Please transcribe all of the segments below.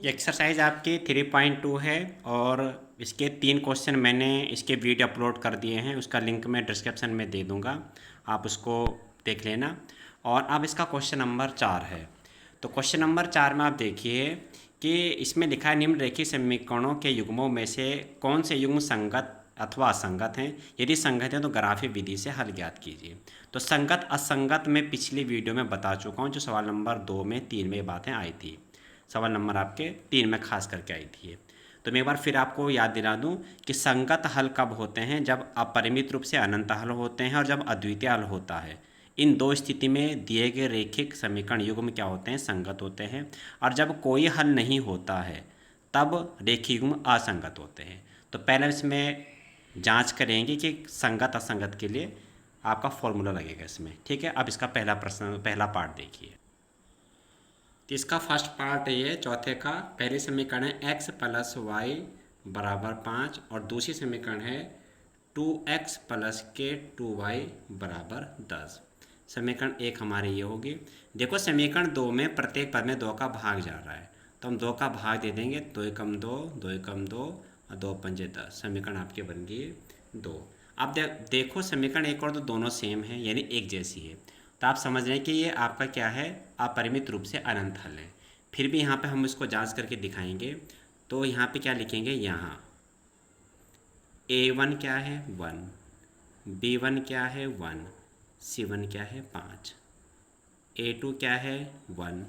ये एक्सरसाइज आपकी 3.2 है और इसके 3 क्वेश्चन मैंने इसके वीडियो अपलोड कर दिए हैं। उसका लिंक मैं डिस्क्रिप्शन में दे दूँगा, आप उसको देख लेना। और अब इसका क्वेश्चन नंबर 4 है। तो क्वेश्चन नंबर 4 में आप देखिए कि इसमें लिखा है निम्नलिखित समीकरणों के युग्मों में से कौन से युग्म संगत अथवा असंगत हैं। यदि संगत हैं तो ग्राफी विधि से हल ज्ञात कीजिए। तो संगत असंगत में पिछली वीडियो में बता चुका हूँ, जो सवाल नंबर 2 में 3 में ये बातें आई थी। सवाल नंबर आपके 3 में खास करके आई थी। तो मैं एक बार फिर आपको याद दिला दूं कि संगत हल कब होते हैं, जब अपरिमित रूप से अनंत हल होते हैं और जब अद्वितीय हल होता है। इन दो स्थिति में दिए गए रेखिक समीकरण युग्म क्या होते हैं, संगत होते हैं। और जब कोई हल नहीं होता है तब रेखिक युग्म असंगत होते हैं। तो पहले इसमें जांच करेंगे कि संगत असंगत के लिए आपका फॉर्मूला लगेगा इसमें। ठीक है, अब इसका पहला प्रश्न, पहला पार्ट देखिए। तो इसका फर्स्ट पार्ट ये चौथे का, पहली समीकरण है x प्लस वाई बराबर 5 और दूसरी समीकरण है 2x प्लस के 2y बराबर 10। समीकरण 1 हमारी ये होगी। देखो समीकरण 2 में प्रत्येक पद में 2 का भाग जा रहा है, तो हम 2 का भाग दे देंगे। 2 एकम 2, 2 एकम 2 और 2 पंजे 10। समीकरण आपकी बन गई 2। अब देखो समीकरण 1 और 2 दोनों सेम है, यानी एक जैसी है। तो आप समझ रहे हैं कि ये आपका क्या है, अपरिमित रूप से अनंत हल है। फिर भी यहाँ पे हम इसको जांच करके दिखाएंगे। तो यहाँ पे क्या लिखेंगे, यहाँ a1 क्या है 1, b1 क्या है 1, c1 क्या है 5, a2 क्या है 1,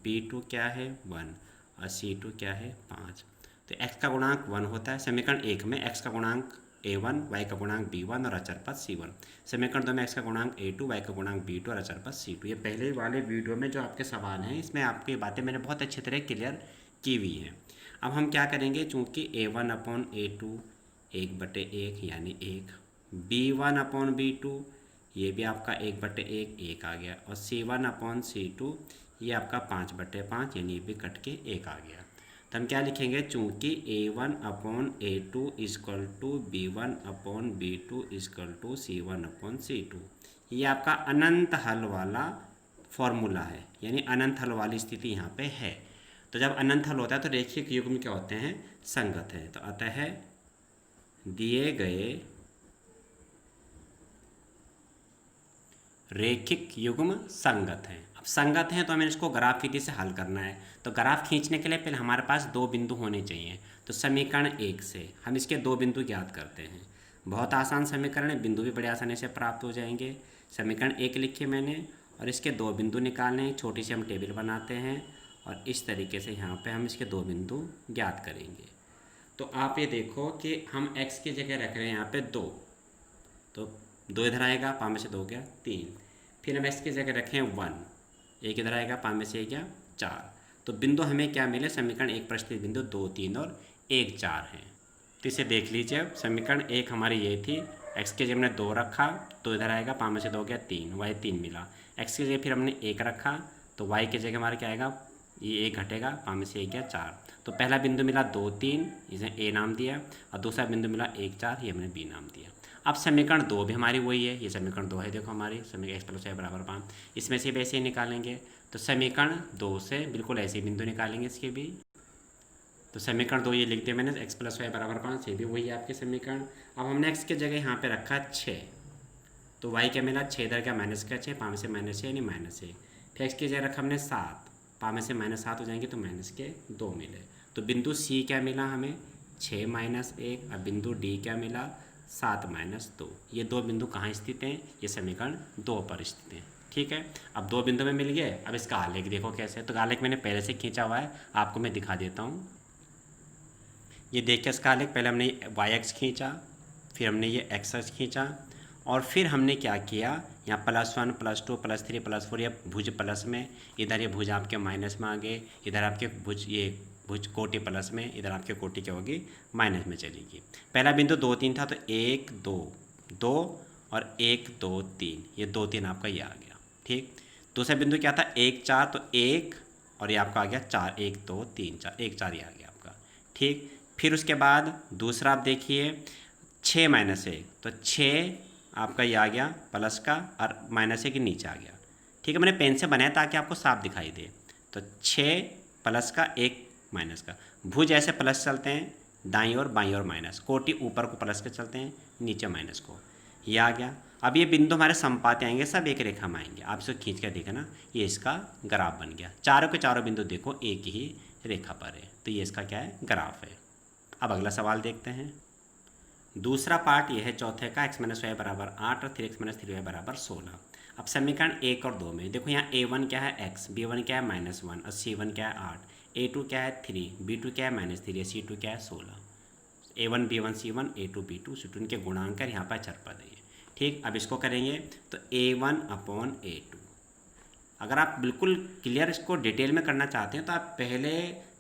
b2 क्या है 1 और c2 क्या है 5। तो x का गुणांक 1 होता है समीकरण 1 में। x का गुणांक a1, y का गुणांक b1 और अचर पद c1। समीकरण 2 में x का गुणांक a2, y का गुणांक b2 और अचर पद c2। ये पहले वाले वीडियो में जो आपके सवाल हैं इसमें आपकी बातें मैंने बहुत अच्छी तरह क्लियर की हुई हैं। अब हम क्या करेंगे, चूँकि a1 अपॉन a2 1/1 यानी 1, b1 अपॉन b2 ये भी आपका 1/1 1 आ गया, और c1 अपॉन c2 ये आपका 5/5 यानी ये भी कट के 1 आ गया। तो हम क्या लिखेंगे, चूँकि a1 upon a2 is equal to b1 upon b2 is equal to c1 upon c2, ये आपका अनंत हल वाला फॉर्मूला है, यानी अनंत हल वाली स्थिति यहाँ पे है। तो जब अनंत हल होता है तो रेखिक युग्म क्या होते हैं, संगत हैं। तो अतः दिए गए रेखिक युग्म संगत हैं। अब संगत हैं तो हमें इसको ग्राफ विधि से हल करना है। तो ग्राफ खींचने के लिए पहले हमारे पास 2 बिंदु होने चाहिए। तो समीकरण 1 से हम इसके 2 बिंदु ज्ञात करते हैं। बहुत आसान समीकरण है, बिंदु भी बड़े आसानी से प्राप्त हो जाएंगे। समीकरण 1 लिखे मैंने और इसके 2 बिंदु निकालने हैं। छोटी सी हम टेबल बनाते हैं और इस तरीके से यहाँ पर हम इसके 2 बिंदु ज्ञात करेंगे। तो आप ये देखो कि हम x की जगह रख रहे हैं यहाँ पे 2, तो 2 इधर आएगा, 5 में से 2 गया 3। फिर हम x की जगह रखें 1, 1 इधर आएगा, 5 में से 1 गया 4। तो बिंदु हमें क्या मिले, समीकरण 1 परिस्थिति बिंदु 2 3 और 1 4 हैं। तो इसे देख लीजिए। अब समीकरण 1 हमारी ये थी, x की जगह हमने 2 रखा, 2 इधर आएगा, 5 में से 2 गया 3, y 3 मिला। x की जगह फिर हमने 1 रखा, तो y की जगह हमारा क्या आएगा, ये 1 घटेगा, 5 में से 1 गया 4। तो पहला बिंदु मिला 2 3, इसे a नाम दिया, और दूसरा बिंदु मिला 1 4, ये हमने b नाम दिया। अब समीकरण 2 भी हमारी वही है, ये समीकरण 2 है। देखो हमारी समीकरण x प्लस y बराबर 5, इसमें से भी ऐसे ही निकालेंगे। तो समीकरण 2 से बिल्कुल ऐसे ही बिंदु निकालेंगे इसके भी। तो समीकरण 2 ये लिख दिया मैंने, x प्लस वाई बराबर 5, ये भी वही है आपके समीकरण। अब हमने x की जगह यहाँ पे रखा 6, तो y क्या मिला, 6 इधर क्या माइनस का 6, 5 में से -6 यानी -1। फिर x की जगह रखा हमने 7, 5 में से -7 हो जाएंगे तो -2 मिले। तो बिंदु c क्या मिला हमें, 6 -1। अब बिंदु d क्या मिला, 7 -2। ये 2 बिंदु कहाँ स्थित हैं, ये समीकरण 2 पर स्थित हैं। ठीक है, अब 2 बिंदु में मिल गए। अब इसका आलेख देखो कैसे। तो आलेख मैंने पहले से खींचा हुआ है, आपको मैं दिखा देता हूँ। ये देखिए इसका आलेख, पहले हमने वाई एक्स खींचा, फिर हमने ये एक्स एक्स खींचा, और फिर हमने क्या किया, यहाँ +1 +2 +3 +4 ये भुज प्लस में, इधर ये भुज आपके माइनस में आ गए, इधर आपके भुज, ये भुज कोटि प्लस में, इधर आपके कोटि क्या होगी, माइनस में चलेगी। पहला बिंदु 2 3 था, तो 1 2 2 और 1 2 3, ये 2 3 आपका ये आ गया। ठीक, दूसरा बिंदु क्या था, 1 4, तो 1 और ये आपका आ गया 4, 1 2 3 4, 1 4 ये आ गया आपका। ठीक, फिर उसके बाद दूसरा आप देखिए 6 -1, तो 6 आपका ये आ गया प्लस का, और -1 के नीचे आ गया। ठीक है, मैंने पेन से बनाया ताकि आपको साफ दिखाई दे। तो 6 प्लस का 1 माइनस का। भुज ऐसे प्लस चलते हैं, दाईं और बाईं और माइनस, कोटि ऊपर को प्लस के चलते हैं, नीचे माइनस को। ये आ गया। अब ये बिंदु हमारे समपाती आएंगे, सब एक रेखा में आएंगे। आप इसको खींच कर देखना, ये इसका ग्राफ बन गया। चारों के चारों बिंदु देखो एक ही रेखा पर है, तो ये इसका क्या है, ग्राफ है। अब अगला सवाल देखते हैं। दूसरा पार्ट यह है चौथे का, x माइनस वाई बराबर 8 और 3x माइनस 3y बराबर 16। अब समीकरण 1 और 2 में देखो, यहाँ a1 क्या है x, b1 क्या है -1 और c1 क्या है 8, a2 क्या है 3, b2 क्या है -3, c2 क्या है 16। a1 b1 c1 a2 b2 c2 इनके गुणांक यहाँ पर चर पद है। ठीक, अब इसको करेंगे तो a1 अपॉन a2। अगर आप बिल्कुल क्लियर इसको डिटेल में करना चाहते हैं तो आप पहले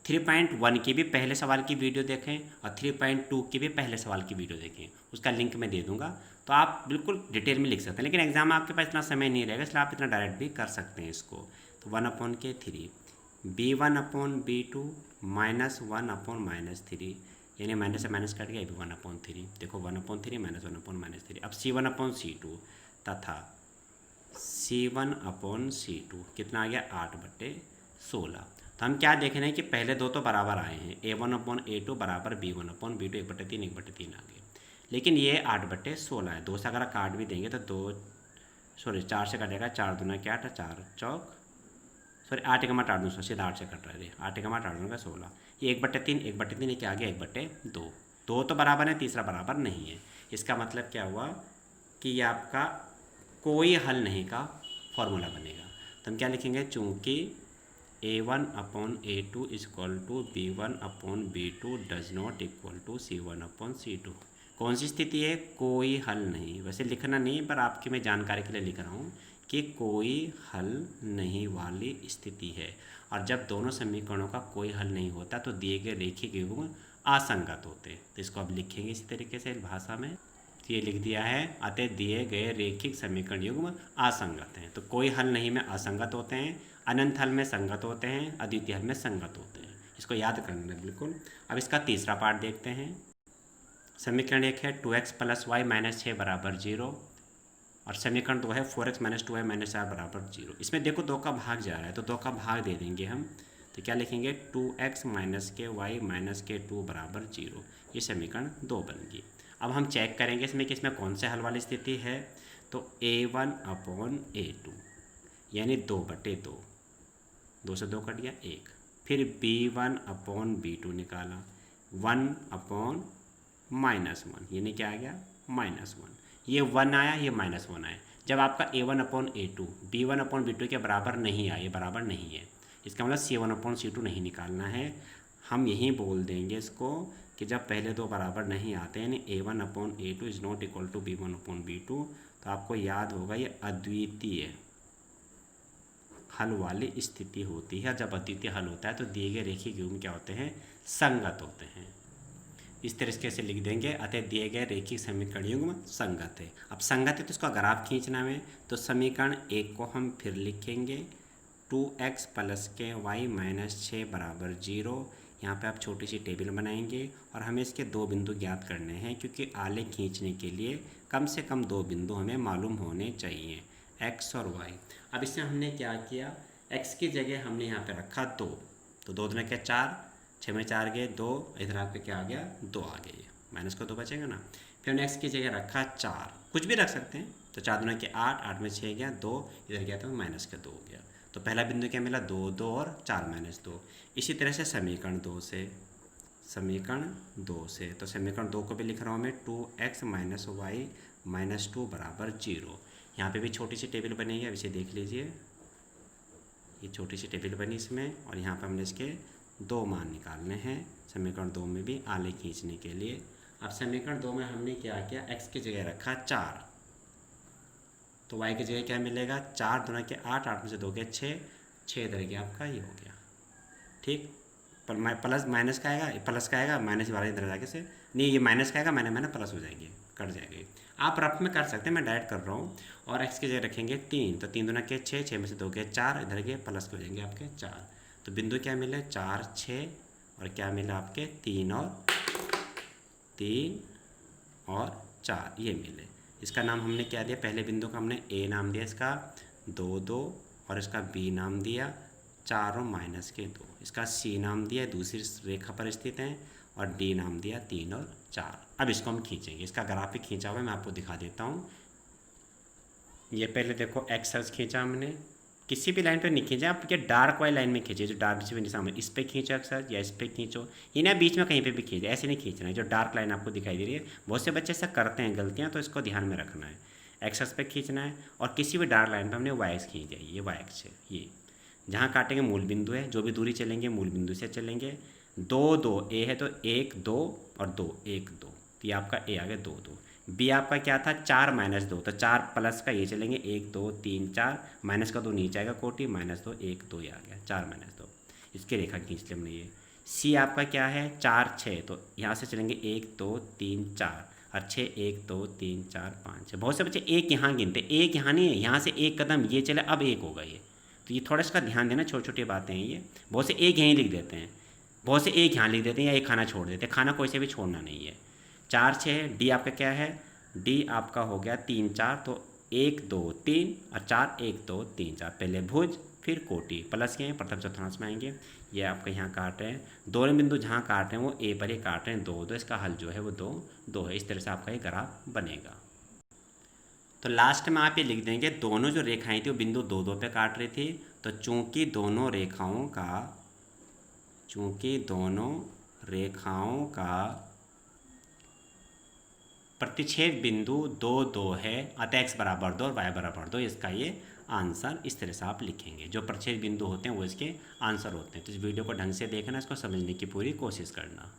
3.1 की भी पहले सवाल की वीडियो देखें और 3.2 की भी पहले सवाल की वीडियो देखें, उसका लिंक मैं दे दूंगा, तो आप बिल्कुल डिटेल में लिख सकते हैं। लेकिन एग्जाम में आपके पास इतना समय नहीं रहेगा, इसलिए आप इतना डायरेक्ट भी कर सकते हैं इसको। तो 1/3 b1/b2 -1/-3, यानी माइनस से माइनस कट गया, 1/3। देखो 1/3 -1/-3। अब c1/c2 तथा c1/c2 कितना आ गया, 8/16। तो हम क्या देख रहे हैं कि पहले दो तो बराबर आए हैं, a1/a2 बराबर b1/b2, 1/3 1/3 आ गए। लेकिन ये 8/16 है। 2 से अगर काट भी देंगे तो 4 से कटेगा, 4 दूना क्या 8, 4 चौक 8 एकमा 8 दूसरा सीधा 8 से कट रहा है, 8 एकमा 8 दूना 16। ये 1/3 1/3 क्या आ गया, 1/2। 2 तो बराबर है, तीसरा बराबर नहीं है। इसका मतलब क्या हुआ कि ये आपका कोई हल नहीं का फॉर्मूला बनेगा। तो हम क्या लिखेंगे, चूँकि a1/a2 equal to b1/b2 does not equal to c1/c2। कौन सी स्थिति है, कोई हल नहीं। वैसे लिखना नहीं, पर आपकी मैं जानकारी के लिए लिख रहा हूँ कि कोई हल नहीं वाली स्थिति है। और जब दोनों समीकरणों का कोई हल नहीं होता तो दिए गए रेखीय युग्म असंगत होते। तो इसको अब लिखेंगे इसी तरीके से भाषा में, ये लिख दिया है, अतः दिए गए रेखिक समीकरण युग्म असंगत हैं। तो कोई हल नहीं में असंगत होते हैं, अनंत हल में संगत होते हैं, अद्वितीय हल में संगत होते हैं। इसको याद करना है बिल्कुल। अब इसका तीसरा पार्ट देखते हैं। समीकरण 1 है 2x + y - 6 बराबर 0 और समीकरण 2 है 4x - 2y - 4 बराबर 0। इसमें देखो 2 का भाग जा रहा है, तो 2 का भाग दे देंगे हम। तो क्या लिखेंगे, 2x - के y - के 2 बराबर 0। ये समीकरण 2 बन गई। अब हम चेक करेंगे इसमें कि इसमें कौन से हल वाली स्थिति है। तो a1/a2 यानी 2/2, 2 से 2 कट गया 1। फिर b1/b2 निकाला, 1/-1 यानी क्या आ गया, -1। ये 1 आया, ये -1 आया। जब आपका a1/a2 b1/b2 के बराबर नहीं आया, ये बराबर नहीं है, इसका मतलब c1/c2 नहीं निकालना है। हम यहीं बोल देंगे इसको कि जब पहले दो बराबर नहीं आते यानी a1/a2 is not equal to b1/b2, तो आपको याद होगा ये अद्वितीय हल वाली स्थिति होती है। जब अद्वितीय हल होता है तो दिए गए रेखीय युग्म क्या होते हैं, संगत होते हैं। इस तरीके से लिख देंगे, अतः दिए गए रेखिक समीकरण युग्म संगत है। अब संगत है तो इसका ग्राफ खींचना है। तो समीकरण 1 को हम फिर लिखेंगे, 2x + के y - 6 बराबर 0। यहाँ पे आप छोटी सी टेबल बनाएंगे और हमें इसके दो बिंदु ज्ञात करने हैं, क्योंकि आलेख खींचने के लिए कम से कम दो बिंदु हमें मालूम होने चाहिए, x और y। अब इसमें हमने क्या किया, x की जगह हमने यहाँ पे रखा 2, तो 2 दूना क्या 4, 6 में 4 गए 2, इधर आपका क्या आ गया, 2 आ गए, माइनस का 2 बचेगा ना। फिर हमने x की जगह रखा 4, कुछ भी रख सकते हैं। तो 4 दूना के 8, 8 में 6 गया 2, इधर गया तो माइनस का 2 हो गया। तो पहला बिंदु क्या मिला, 2 2 और 4 - 2। इसी तरह से समीकरण 2 से तो समीकरण 2 को भी लिख रहा हूँ मैं, 2x - y - 2 बराबर 0। यहाँ पे भी छोटी सी टेबल बनेगी, अब इसे देख लीजिए, ये छोटी सी टेबल बनी इसमें, और यहाँ पर हमने इसके 2 मान निकालने हैं समीकरण 2 में भी आलेख खींचने के लिए। अब समीकरण 2 में हमने क्या किया, x की जगह रखा 4, तो y की जगह क्या मिलेगा, 4 दूना के 8, 8 में से 2 के 6, 6 इधर गया आपका, ये हो गया। ठीक, पर प्लस माइनस का आएगा, प्लस का आएगा, माइनस वाला इधर जाके से नहीं, ये माइनस का आएगा, मैंने प्लस हो जाएंगे, कट जाएंगे। आप रफ में कर सकते हैं, मैं डायरेक्ट कर रहा हूँ। और x की जगह रखेंगे 3, तो 3 दूना के 6, 6 में से 2 के 4, इधर के प्लस हो जाएंगे आपके 4। तो बिंदु क्या मिले, 4 6, और क्या मिला आपके 3 और 4, ये मिले। इसका नाम हमने क्या दिया, पहले बिंदु का हमने a नाम दिया, इसका 2 2, और इसका b नाम दिया 4 और -2। इसका सी नाम दिया, दूसरी रेखा पर स्थित हैं, और डी नाम दिया 3 और 4। अब इसको हम खींचेंगे, इसका ग्राफिक खींचा हुआ है, मैं आपको दिखा देता हूँ। ये पहले देखो एक्स खींचा हमने, किसी भी लाइन पे नहीं खींचा, आप ये डार्क वाली लाइन में खींचे, जो डार्क जिसमें सामने, इस पे खींचो अक्सर या इस पे खींचो, ये ना बीच में कहीं पे भी खींचे, ऐसे नहीं खींचना है। जो डार्क लाइन आपको दिखाई दे रही है, बहुत से बच्चे ऐसा करते हैं गलतियाँ, तो इसको ध्यान में रखना है। एक्स पे खींचना है, और किसी भी डार्क लाइन पर हमने वाई एक्स खींच दिया, ये वाई एक्स है। ये जहाँ काटेंगे मूल बिंदु है, जो भी दूरी चलेंगे मूल बिंदु से चलेंगे। 2 2 ए है तो 1 2 और 2 1 2, तो ये आपका ए आ गया 2 2। बी आपका क्या था 4 -2, तो 4 प्लस का ये चलेंगे 1 2 3 4, माइनस का 2 नीचे आएगा कोटि, -2 1 2 ये आ गया 4 -2, इसकी रेखा खींच ली हमने। ये सी आपका क्या है 4 6, तो यहाँ से चलेंगे 1 2 3 4 और 6 1 2 3 4 5 6। बहुत से बच्चे एक यहाँ गिनते, एक यहाँ नहीं है, यहाँ से एक कदम ये चले, अब एक होगा ये, तो ये थोड़ा इसका ध्यान देना, छोटी छोटी बातें हैं ये। बहुत से एक यहीं लिख देते हैं, बहुत से एक यहाँ लिख देते हैं, या एक खाना छोड़ देते हैं, खाना कोई से भी छोड़ना नहीं है। 4 6, डी आपका क्या है, डी आपका हो गया 3 4, तो 1 2 3 और 4 1 2 3 4, पहले भुज फिर कोटि, प्लस के प्रथम चतुर्थांश में आएंगे। ये आपका यहाँ काट रहे हैं, दोनों बिंदु जहाँ काट रहे हैं वो ए पर ही काट रहे हैं, 2 2, इसका हल जो है वो 2 2 है। इस तरह से आपका ये ग्राफ बनेगा। तो लास्ट में आप ये लिख देंगे, दोनों जो रेखाएं थी वो बिंदु 2 2 पे काट रही थी, तो चूंकि दोनों रेखाओं का प्रतिच्छेद बिंदु 2 2 है, अतः x बराबर 2 और y बराबर 2, इसका ये आंसर। इस तरह से आप लिखेंगे, जो प्रतिच्छेद बिंदु होते हैं वो इसके आंसर होते हैं। तो इस वीडियो को ढंग से देखना, इसको समझने की पूरी कोशिश करना।